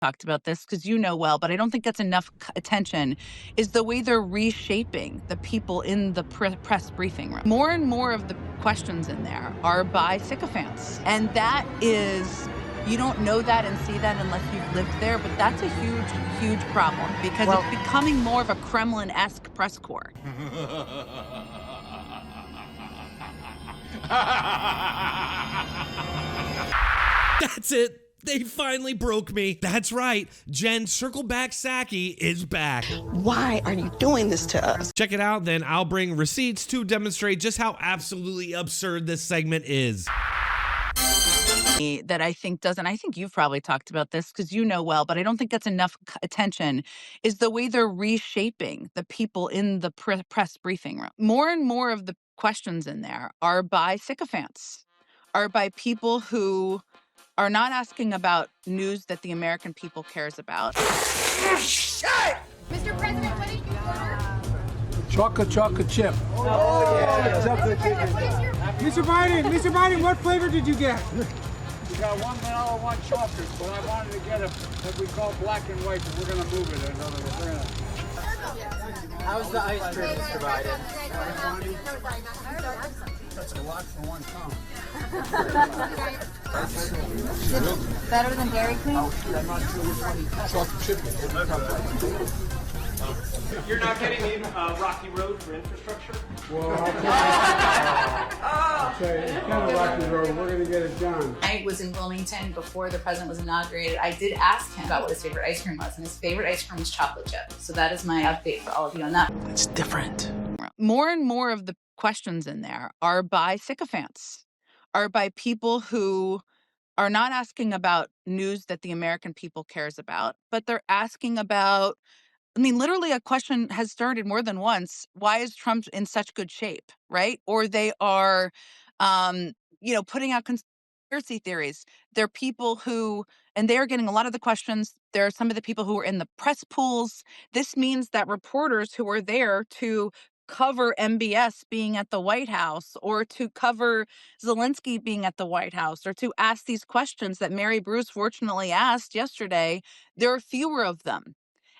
talked about this because you know well, but I don't think gets enough attention, is the way they're reshaping the people in the press briefing room. More and more of the questions in there are by sycophants. And that is, you don't know that and see that unless you've lived there, but that's a huge, huge problem because it's becoming more of a Kremlin-esque press corps. That's it. They finally broke me. That's right. Jen Circleback Psaki is back. Why are you doing this to us? Check it out, then I'll bring receipts to demonstrate just how absolutely absurd this segment is. That I think doesn't, I think you've probably talked about this because you know well, but I don't think gets enough attention, is the way they're reshaping the people in the press briefing room. More and more of the questions in there are by sycophants, are by people who are not asking about news that the American people cares about. Mr. President, what did you order? Chocolate chip. Oh, yeah. Chocolate chip. Mr. Biden, what flavor did you get? We got one vanilla, one chocolate, but I wanted to get what we call black and white, but we're going to move it. In other words, we're going to... How's the ice cream, Mr. Biden? That's a lot for one pound. Better than Dairy Queen? I'm not sure which one. Chocolate chip. You're not getting in Rocky Road for infrastructure? Well, I'll tell you, it's kind of Rocky Road. We're going to get it done. I was in Wilmington before the president was inaugurated. I did ask him about what his favorite ice cream was, and his favorite ice cream was chocolate chip. So that is my update for all of you on that. It's different. More and more of the questions in there are by sycophants, are by people who are not asking about news that the American people cares about, but they're asking about, I mean, literally a question has started more than once. Why is Trump in such good shape, right? Or they are, putting out conspiracy theories. They're people who, and they are getting a lot of the questions. There are some of the people who are in the press pools. This means that reporters who are there to cover MBS being at the White House or to cover Zelensky being at the White House or to ask these questions that Mary Bruce fortunately asked yesterday, there are fewer of them.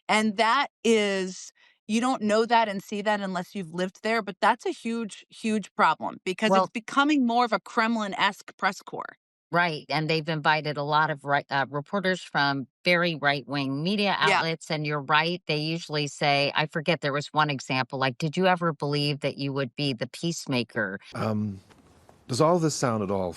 And that is, you don't know that and see that unless you've lived there, but that's a huge, huge problem because it's becoming more of a Kremlin-esque press corps. Right. And they've invited a lot of reporters from very right-wing media outlets. And you're right. They usually say, I forget, there was one example, like, did you ever believe that you would be the peacemaker? Does all this sound at all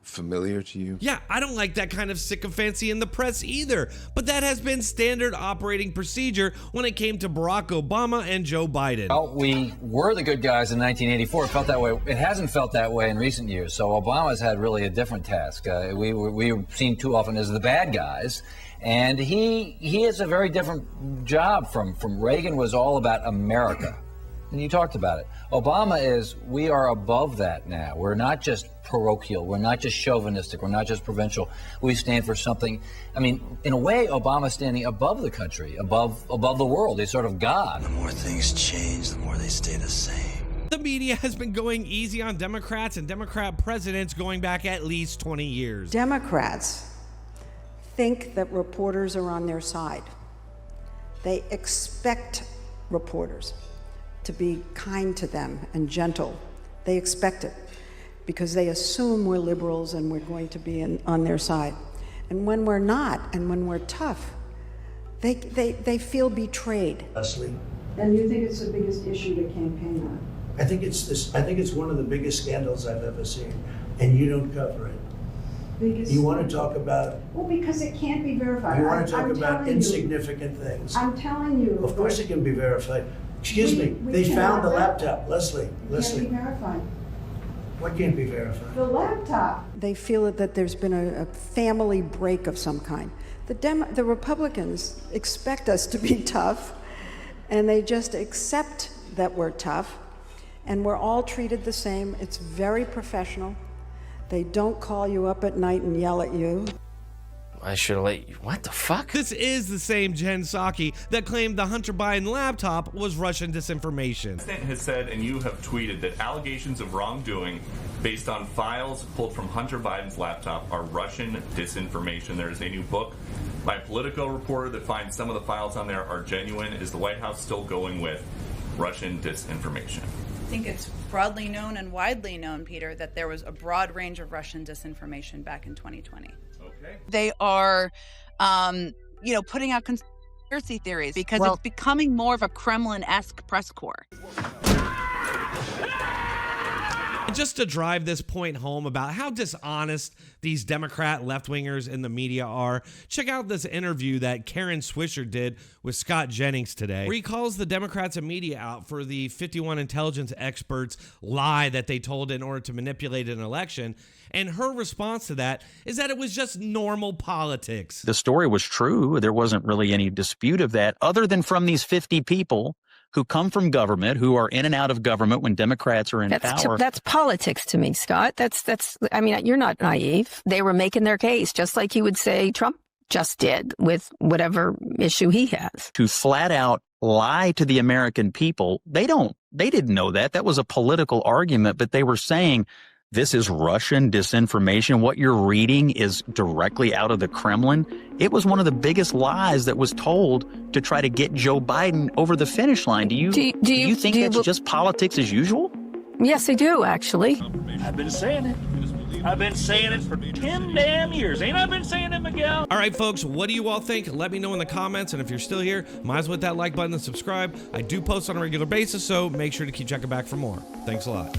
familiar to you? Yeah, I don't like that kind of sycophancy in the press either, but that has been standard operating procedure when it came to Barack Obama and Joe Biden. Well, we were the good guys in 1984. It felt that way. It hasn't felt that way in recent years. So Obama's had really a different task. We were seen too often as the bad guys. And he has a very different job from Reagan. Was all about America. And you talked about it. Obama is, we are above that now. We're not just parochial. We're not just chauvinistic. We're not just provincial. We stand for something. I mean, in a way, Obama's standing above the country, above the world. He's sort of God. The more things change, the more they stay the same. The media has been going easy on Democrats and Democrat presidents going back at least 20 years. Democrats think that reporters are on their side. They expect reporters to be kind to them and gentle. They expect it because they assume we're liberals and we're going to be on their side. And when we're not, and when we're tough, they feel betrayed. Leslie? And you think it's the biggest issue to campaign on? I think it's one of the biggest scandals I've ever seen, and you don't cover it. You want to talk about... Well, because it can't be verified. You want to talk about insignificant things. I'm telling you. Of course it can be verified. Excuse me, they found the laptop. Leslie. Can't be verified. What can't be verified? The laptop. They feel that there's been a family break of some kind. The Republicans expect us to be tough, and they just accept that we're tough, and we're all treated the same. It's very professional. They don't call you up at night and yell at you. I should have let you. What the fuck? This is the same Jen Psaki that claimed the Hunter Biden laptop was Russian disinformation. The president has said, and you have tweeted, that allegations of wrongdoing based on files pulled from Hunter Biden's laptop are Russian disinformation. There is a new book by a Politico reporter that finds some of the files on there are genuine. Is the White House still going with Russian disinformation? I think it's broadly known and widely known, Peter, that there was a broad range of Russian disinformation back in 2020. Okay. They are, putting out conspiracy theories because it's becoming more of a Kremlin-esque press corps. And just to drive this point home about how dishonest these Democrat left-wingers in the media are, check out this interview that Karen Swisher did with Scott Jennings today, where he calls the Democrats and media out for the 51 intelligence experts lie that they told in order to manipulate an election. And her response to that is that it was just normal politics. The story was true. There wasn't really any dispute of that, other than from these 50 people who come from government, who are in and out of government when Democrats are in power. That's politics to me, Scott. I mean, you're not naive. They were making their case, just like you would say Trump just did with whatever issue he has. To flat out lie to the American people, they didn't know that. That was a political argument, but they were saying, this is Russian disinformation. What you're reading is directly out of the Kremlin. It was one of the biggest lies that was told to try to get Joe Biden over the finish line. Do you think that's just politics as usual? Yes, I do, actually. I've been saying it. I've been saying it for 10 damn years. Ain't I been saying it, Miguel? All right, folks, what do you all think? Let me know in the comments. And if you're still here, might as well hit that like button and subscribe. I do post on a regular basis, so make sure to keep checking back for more. Thanks a lot.